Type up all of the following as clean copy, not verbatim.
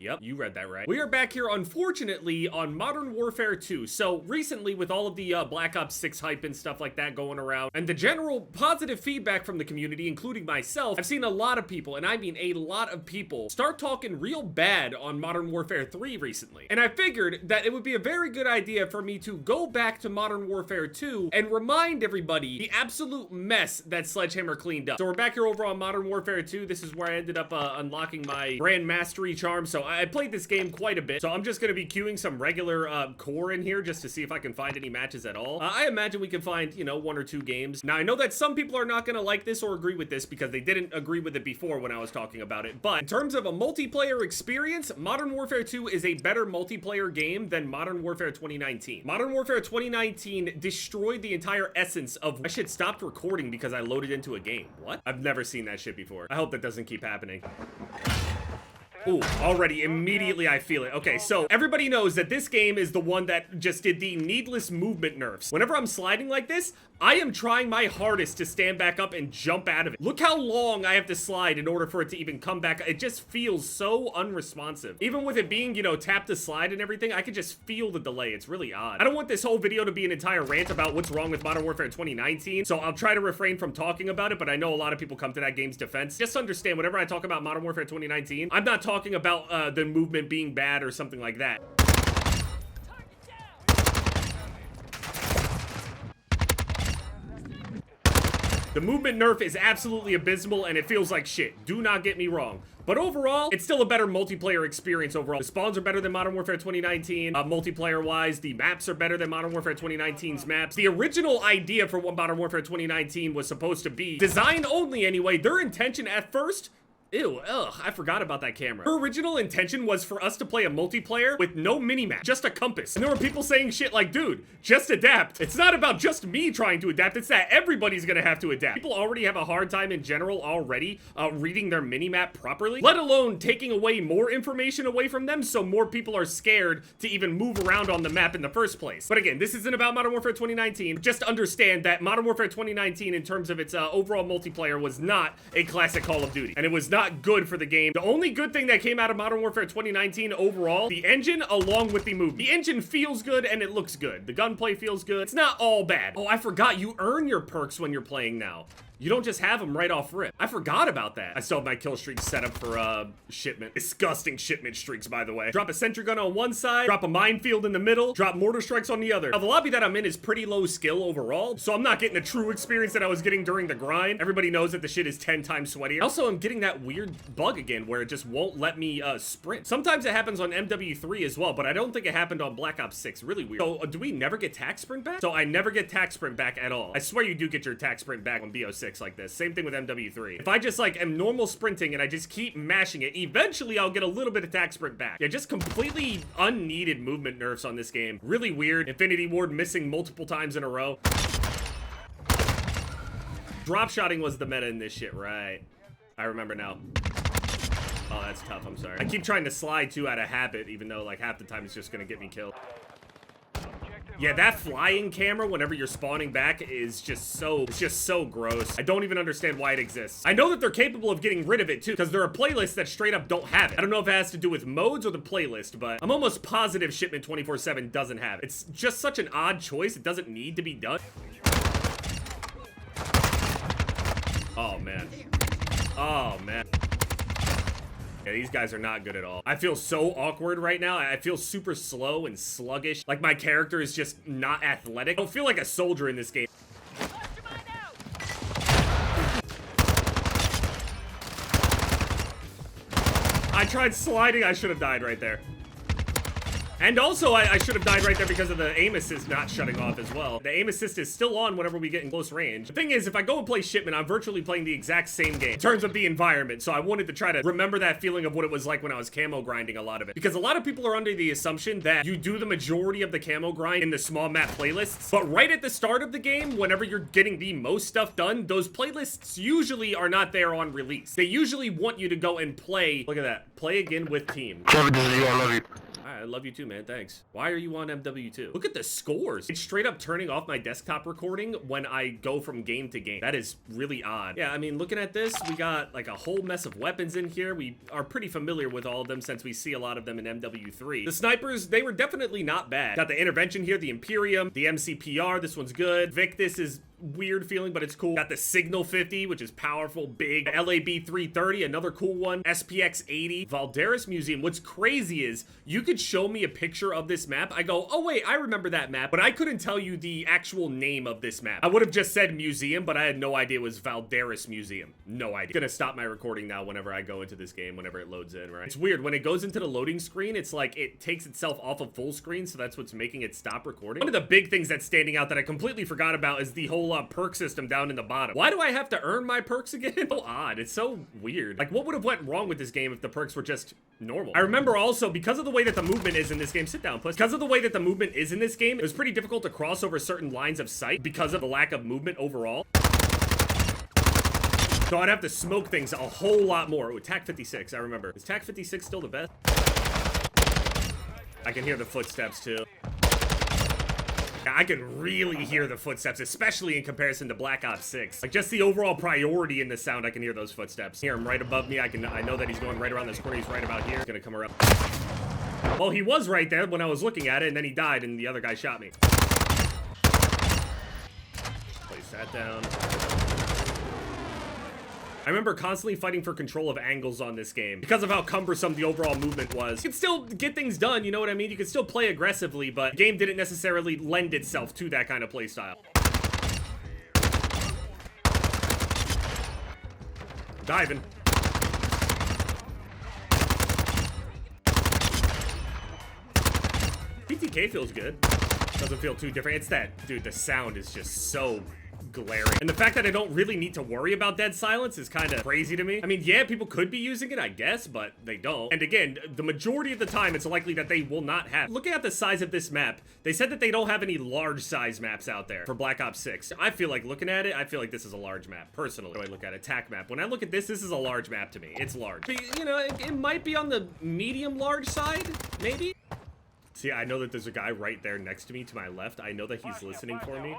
Yep, you read that right. We are back here, unfortunately, on Modern Warfare 2. So, recently, with all of the Black Ops 6 hype and stuff like that going around, and the general positive feedback from the community, including myself, I've seen a lot of people, and I mean a lot of people, start talking real bad on Modern Warfare 3 recently. And I figured that it would be a very good idea for me to go back to Modern Warfare 2 and remind everybody the absolute mess that Sledgehammer cleaned up. So we're back here over on Modern Warfare 2. This is where I ended up unlocking my Grand Mastery charm. So I played this game quite a bit. So I'm just going to be queuing some regular core in here just to see if I can find any matches at all. I imagine we can find, you know, 1 or 2 games. Now, I know that some people are not going to like this or agree with this because they didn't agree with it before when I was talking about it. But in terms of a multiplayer experience, Modern Warfare 2 is a better multiplayer game than Modern Warfare 2019. Modern Warfare 2019 destroyed the entire essence of... I should stop recording because I loaded into a game. What? I've never seen that shit before. I hope that doesn't keep happening. Ooh, already, immediately I feel it. Okay, so everybody knows that this game is the one that just did the needless movement nerfs. Whenever I'm sliding like this, I am trying my hardest to stand back up and jump out of it. Look how long I have to slide in order for it to even come back. It just feels so unresponsive. Even with it being, you know, tap to slide and everything, I could just feel the delay. It's really odd. I don't want this whole video to be an entire rant about what's wrong with Modern Warfare 2019, so I'll try to refrain from talking about it, but I know a lot of people come to that game's defense. Just understand, whenever I talk about Modern Warfare 2019, I'm not talking about the movement being bad or something like that. The movement nerf is absolutely abysmal and it feels like shit. Do not get me wrong. But overall, it's still a better multiplayer experience overall. The spawns are better than Modern Warfare 2019, multiplayer-wise. The maps are better than Modern Warfare 2019's maps. The original idea for what Modern Warfare 2019 was supposed to be, design only anyway, their intention at first... Ew, ugh, I forgot about that camera. Her original intention was for us to play a multiplayer with no minimap, just a compass. And there were people saying shit like, dude, just adapt. It's not about just me trying to adapt, it's that everybody's gonna have to adapt. People already have a hard time in general already reading their minimap properly, let alone taking away more information away from them so more people are scared to even move around on the map in the first place. But again, this isn't about Modern Warfare 2019. Just understand that Modern Warfare 2019 in terms of its overall multiplayer was not a classic Call of Duty. And it was not good for the game. The only good thing that came out of Modern Warfare 2019 overall, the engine along with the movement. The engine feels good and it looks good. The gunplay feels good. It's not all bad. Oh, I forgot you earn your perks when you're playing now. You don't just have them right off rip. I forgot about that. I still have my kill streak set up for shipment. Disgusting shipment streaks, by the way. Drop a sentry gun on one side, drop a minefield in the middle, drop mortar strikes on the other. Now, the lobby that I'm in is pretty low skill overall, so I'm not getting the true experience that I was getting during the grind. Everybody knows that the shit is 10 times sweatier. Also, I'm getting that weird bug again where it just won't let me sprint. Sometimes it happens on MW3 as well, but I don't think it happened on Black Ops 6. Really weird. So, do we never get tac sprint back? So, I never get tac sprint back at all. I swear you do get your tac sprint back on BO6 like this. Same thing with MW3. If I just like am normal sprinting and I just keep mashing it, eventually I'll get a little bit of tac sprint back. Yeah, just completely unneeded movement nerfs on this game. Really weird. Infinity Ward missing multiple times in a row. Drop shotting was the meta in this shit, right? I remember now. Oh, that's tough. I'm sorry. I keep trying to slide too out of habit, even though like half the time it's just gonna get me killed. Yeah, that flying camera whenever you're spawning back is just so gross. I don't even understand why it exists. I know that they're capable of getting rid of it too, because there are playlists that straight up don't have it. I don't know if it has to do with modes or the playlist, but I'm almost positive Shipment 24/7 doesn't have it. It's just such an odd choice. It doesn't need to be done. Oh, man. Oh, man. Yeah, these guys are not good at all. I feel so awkward right now. I feel super slow and sluggish. Like my character is just not athletic. I don't feel like a soldier in this game. I tried sliding. I should have died right there. And also, I should have died right there because of the aim assist not shutting off as well. The aim assist is still on whenever we get in close range. The thing is, if I go and play Shipment, I'm virtually playing the exact same game in terms of the environment. So I wanted to try to remember that feeling of what it was like when I was camo grinding a lot of it. Because a lot of people are under the assumption that you do the majority of the camo grind in the small map playlists. But right at the start of the game, whenever you're getting the most stuff done, those playlists usually are not there on release. They usually want you to go and play. Look at that. Play again with team. Kevin, I love you. Alright, I love you too, man. Thanks. Why are you on MW2? Look at the scores. It's straight up turning off my desktop recording when I go from game to game. That is really odd. Yeah, I mean, looking at this, we got like a whole mess of weapons in here. We are pretty familiar with all of them since we see a lot of them in MW3. The snipers, they were definitely not bad. Got the intervention here, the Imperium, the MCPR. This one's good. Victus is weird feeling, but it's cool. Got the Signal 50, which is powerful, big. LAB 330, another cool one. SPX 80. Valderis Museum. What's crazy is you could show me a picture of this map. I go, oh wait, I remember that map, but I couldn't tell you the actual name of this map. I would have just said museum, but I had no idea it was Valderis Museum. No idea. Gonna stop my recording now whenever I go into this game, whenever it loads in, right? It's weird. When it goes into the loading screen, it's like it takes itself off of full screen, so that's what's making it stop recording. One of the big things that's standing out that I completely forgot about is the whole perk system down in the bottom. Why do I have to earn my perks again? So odd. It's so weird. Like, what would have went wrong with this game if the perks were just normal? I remember also, because of the way that the movement is in this game, sit down, puss. Because of the way that the movement is in this game, it was pretty difficult to cross over certain lines of sight because of the lack of movement overall. So I'd have to smoke things a whole lot more. Ooh, TAC 56, I remember. Is TAC 56 still the best? I can hear the footsteps too. I can really hear the footsteps, especially in comparison to Black Ops 6. Like, just the overall priority in the sound, I can hear those footsteps. Hear him right above me. I know that he's going right around this corner. He's right about here. He's gonna come around. Well, he was right there when I was looking at it, and then he died, and the other guy shot me. Place that down. I remember constantly fighting for control of angles on this game because of how cumbersome the overall movement was. You could still get things done, you know what I mean? You could still play aggressively, but the game didn't necessarily lend itself to that kind of play style. Diving. PTK feels good. Doesn't feel too different. It's that, dude, the sound is just so glaring. And the fact that I don't really need to worry about dead silence is kind of crazy to me. I mean, yeah, people could be using it, I guess, but they don't. And again, the majority of the time, it's likely that they will not have. Looking at the size of this map, they said that they don't have any large size maps out there for Black Ops 6. I feel like looking at it, I feel like this is a large map, personally. When I look at a TAC map, when I look at this is a large map to me. It's large. But, you know, it might be on the medium large side, maybe? See, I know that there's a guy right there next to me to my left. I know that he's listening for me.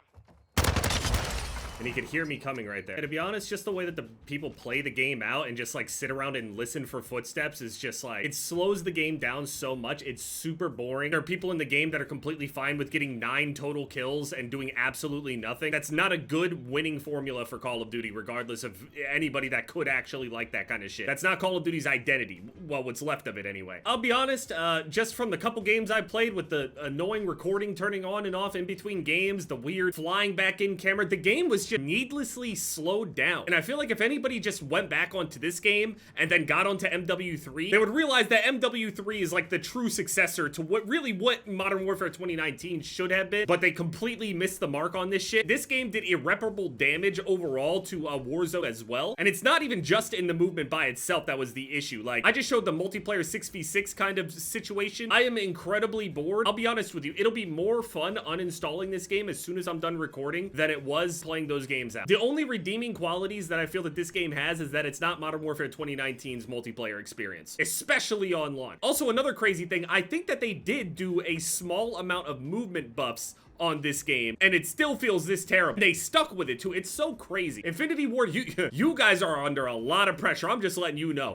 And he could hear me coming right there. And to be honest, just the way that the people play the game out and just like sit around and listen for footsteps is just like, it slows the game down so much. It's super boring. There are people in the game that are completely fine with getting 9 total kills and doing absolutely nothing. That's not a good winning formula for Call of Duty, regardless of anybody that could actually like that kind of shit. That's not Call of Duty's identity. Well, what's left of it anyway. I'll be honest, just from the couple games I played with the annoying recording turning on and off in between games, the weird flying back in camera, the game was just needlessly slowed down. And I feel like if anybody just went back onto this game and then got onto MW3, they would realize that MW3 is like the true successor to what Modern Warfare 2019 should have been, but they completely missed the mark on this shit. This game did irreparable damage overall to Warzone as well. And it's not even just in the movement by itself that was the issue. Like, I just showed the multiplayer 6v6 kind of situation. I am incredibly bored. I'll be honest with you, it'll be more fun uninstalling this game as soon as I'm done recording than it was playing those games out. The only redeeming qualities that I feel that this game has is that it's not Modern Warfare 2019's multiplayer experience, especially online. Also, another crazy thing, I think that they did do a small amount of movement buffs on this game, and it still feels this terrible. They stuck with it too. It's so crazy. Infinity Ward, you guys are under a lot of pressure. I'm just letting you know.